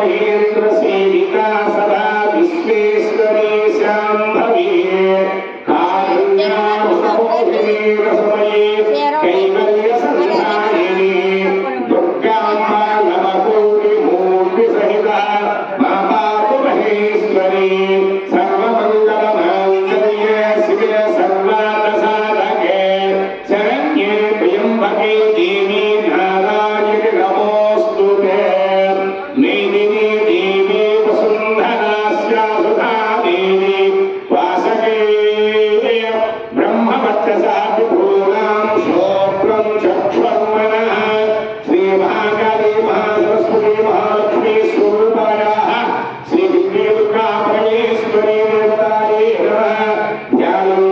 महेन्द्र सेविका सदा विश्वेश्वरी शाम्भवी कारुण्यामृतमोहिनी रसमयी कैवल्य संधारिणी दुर्गाम्बा नवकोटि मूर्ति सहिता माता महेश्वरी सर्वमंगल मांगल्ये शिवे सर्वार्थ साधके शरण्ये त्र्यंबके देवी नारायणि नमोस्तुते मेदिनी देवी वसुंधरा सुधा देवी वासके ब्रह्मवर्चसा विभूनां शोत्रं चक्षुर्मनः श्रीमहाकाली महासरस्वती महालक्ष्मी स्वरूपायाः श्रीविद्युर्गा परमेश्वरी देवतायै नमः ध्यानं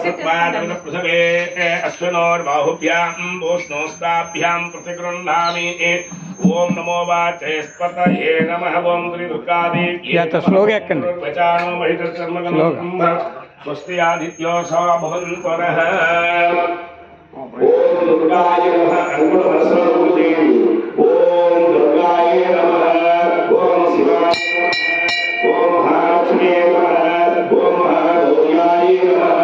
नमस्कारं समर्पयामि अश्विनोर्बाहुभ्यां प्रतिगृह्णामि ओम नमो वाचस्पतये नमः ओम त्रिदुर्गादेव्यै वचानो महितर्मगणं स्वस्ति आदित्यो स भवन्तरः ओम दुर्गाय नमः अंकुरवस्त्रदेवी ओम दुर्गाय नमः ओम शिवाय नमः ओम महालक्ष्मी नमः ओम महागौर्याय नमः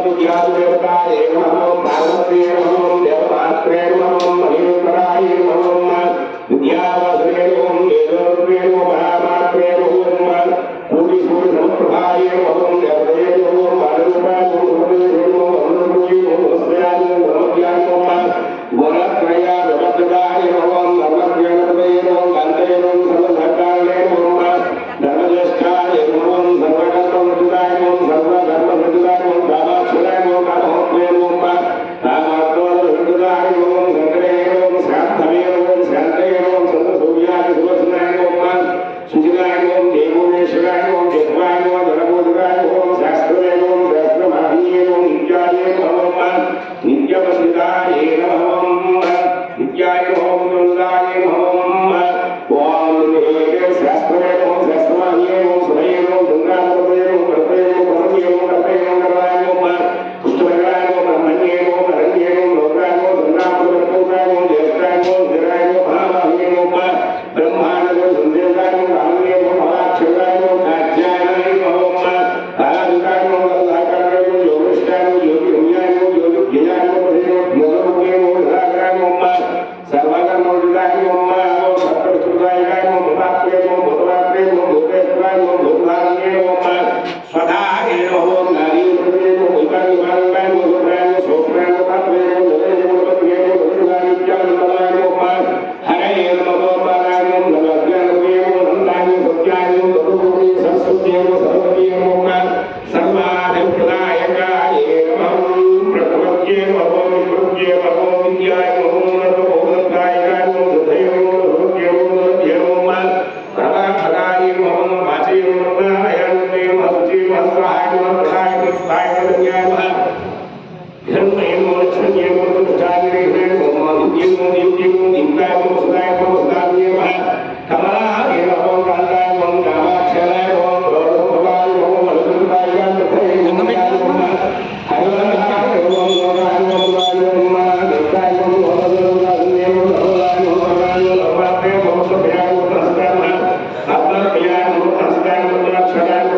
विद्यादेवताय नमः पार्वत्यै नमः देवमात्रे नमः महेश्वराय नमः विद्यावासुदेवे नमः वेदोत्रे नमः महामात्रे नमः कोटि सूर्य समप्रभाय नमः देवदेवे नमः मानरूपाय नमः अनुरूपाय नमः स्मराय नमः वरत्रय नवद्रदाय नमः नवद्रदाय नमः कान्ताय नमः सर्वधर्माय नमः धर्मज्येष्ठाय नमः सर्वकर्मवृताय नमः सर्वधर्मवृताय नमः कामाक्षराय नमः कामहोत्रे नमः कामात्मवृताय नमः शंकरे नमः शान्तवे नमः शान्तये नमः सर्वसूर्याय सुवसनाय नमः सुजिताय नमः देवोमेश्वराय नमः देवाय नमः धनबोधराय नमः शास्त्रवे नमः शास्त्रमाहिये नमः नित्याय नमः नित्यवसिताय नमः नित्याय नमः दुर्गाय नमः ओम देवे शास्त्रवे नमः शास्त्रमाहिये नमः सुधये नमः दुर्गापतये नमः भरतये नमः भरतये नमः भरतये नमः कराय नमः पुष्टवराय नमः ब्रह्मण्ये नमः नरण्ये नमः लोकाय नमः दुर्गापतये नमः ज्येष्ठाय नमः धीराय नमः महामाहिये नमः ब्रह्मांड संदेशाय नमः कामये नमः महाक्षराय नमः कात्याय नमः कालादिकाय नमः कलाकाराय नमः योगिष्ठाय नमः योगिरम्याय नमः योगिज्ञाय नमः योगरूपे नमः धराकाय नमः सर्वकर्मवृताय नमः सत्तरसुताय नमः भूतात्रे नमः भूतरात्रे नमः भूतेश्वराय नमः भूतधारण्ये नमः स्वधाय नमः नारीपतये नमः भूतानिवारणाय नमः सुभ्राय नमः सोत्राय नमः पात्रे नमः जले नमः पत्रे नमः भूतधारित्याय नमः हरे नमः पाराय नमः नमस्याय नमः नन्दाय नमः सत्याय नमः तत्त्वरूपे सरस्वती नमः सरस्वती नमः सर्वाधिप्रदायकाय नमः प्रथमज्ञे नमः विप्रज्ञे नमः विद्याय नमः नमोदायकाय नमः हृदये नमः हृदये नमः हृदये नमः प्रदाभगाय नमः वाचे नमः नारायणे नमः शुचे नमः स्वाहाय नमः प्रदाय नमः स्वाहाय नमः नमः धर्मये नमः लक्ष्मीये नमः दुष्टाय नमः दिव्ये नमः दिव्ये नमः दिव्याय नमः सुधाय नमः सुधाय नमः कमलाय नमः कान्ताय नमः कामाक्षराय नमः गौरवभवाय नमः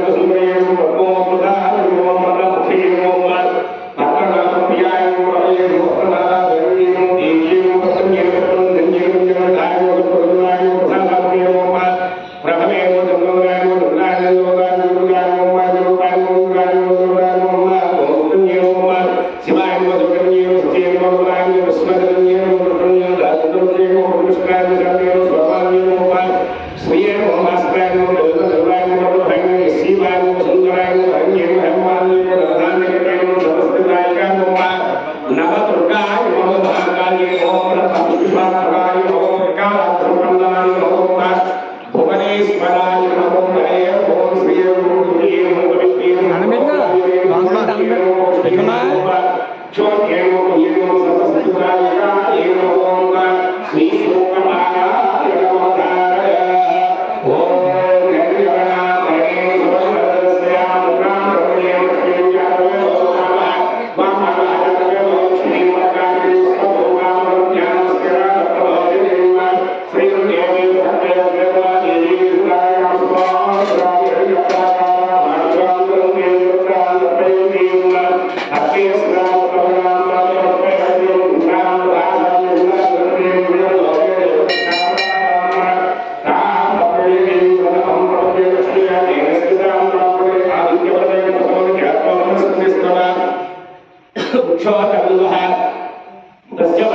मधुसूदनाय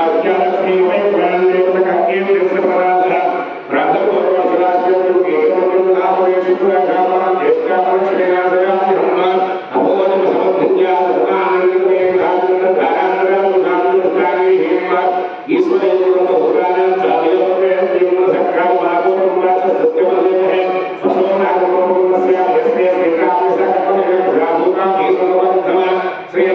नमः Sri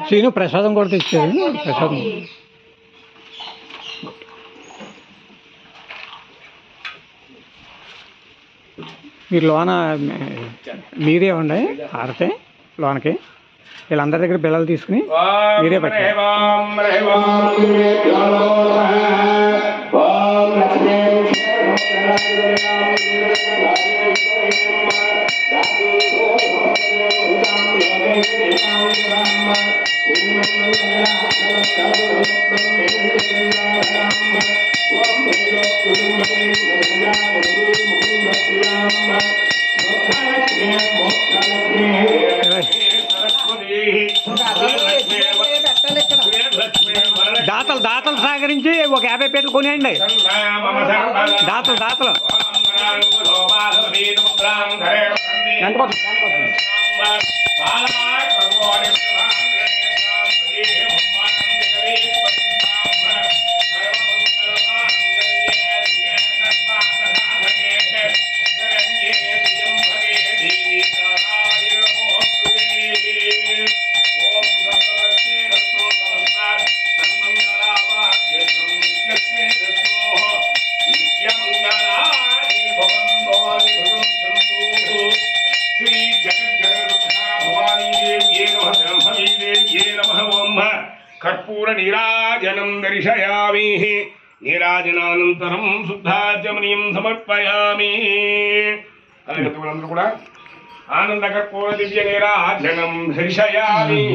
శ్రీను ప్రసాదం కూడా తెచ్చాడు. ప్రసాదం మీరు లోన మీరే ఉండే ఆడితే లోనకి వీళ్ళందరి దగ్గర బిళ్ళలు తీసుకుని మీరే పెట్టారు. దాతలు సహకరించి ఒక 50 పేటలు కొనేయండి. దాతలు कर्पूर नीराजनं दर्शयामि नीराजनानन्तरं शुद्धाचमनीयं समर्पयामि अलगतुలందరూ కూడా ఆనంద కర్పూర దివ్య నీరాజనం దర్శయామి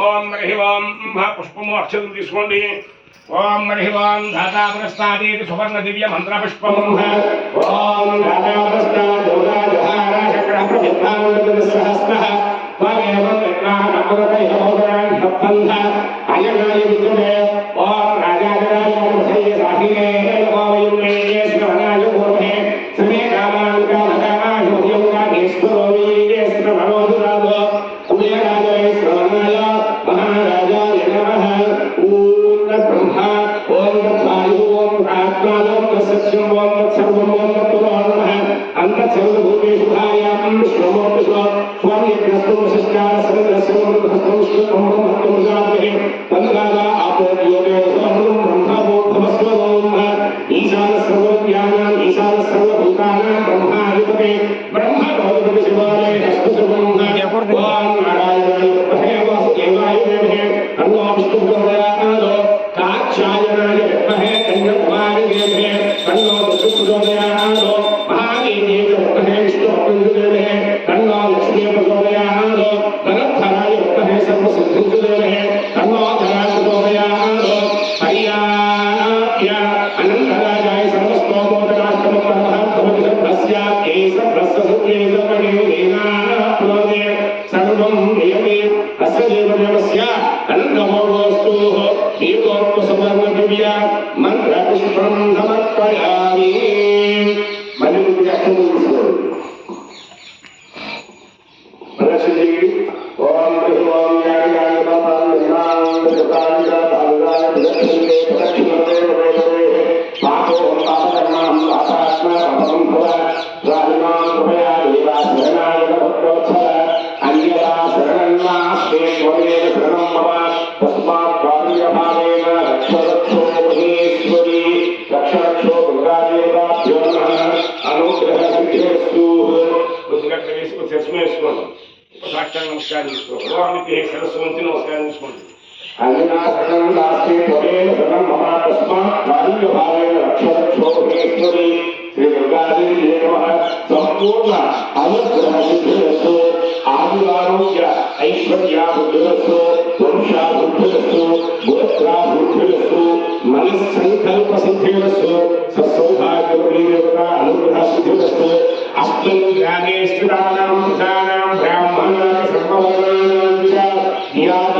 ఓం హ్రీం పుష్పము అక్షరం తీసుకోండి ఓం హ్రీం దాతా ప్రస్తాదేతి సువర్ణ దివ్య మంత్ర పుష్పం ఓం దాతా ప్రస్తాద దౌరాజహార చక్ర ప్రతిభానంద సహస్రః త్వమేవ విజ్ఞానపరమయోగరాన్ సత్తంధ అయనాయ విద్యుడే ఓం రాజాజరాయ సయ్య సాహినే లోకవయుమే శ్రవణాయ పూర్వే శ్రీ రామానుగా భగవాన్ యోగా ఈశ్వరో వీరేశ్వర మనోదురాదో కులే సంపూర్ణ అనుగ్రహ సిద్ధిరస్తు ఆయురారోగ్య ఐశ్వర్యాభివృద్ధిరస్తు వంశాభివృద్ధిరస్తు గోత్రాభివృద్ధిరస్తు మనస్సంకల్ప సిద్ధిరస్తు సౌభాగ్య అనుగ్రహ సిద్ధిరస్తు అస్మిన్ గ్రామే స్థితానాం ప్రజానాం బ్రాహ్మణానాం సర్వవర్ణానాం చ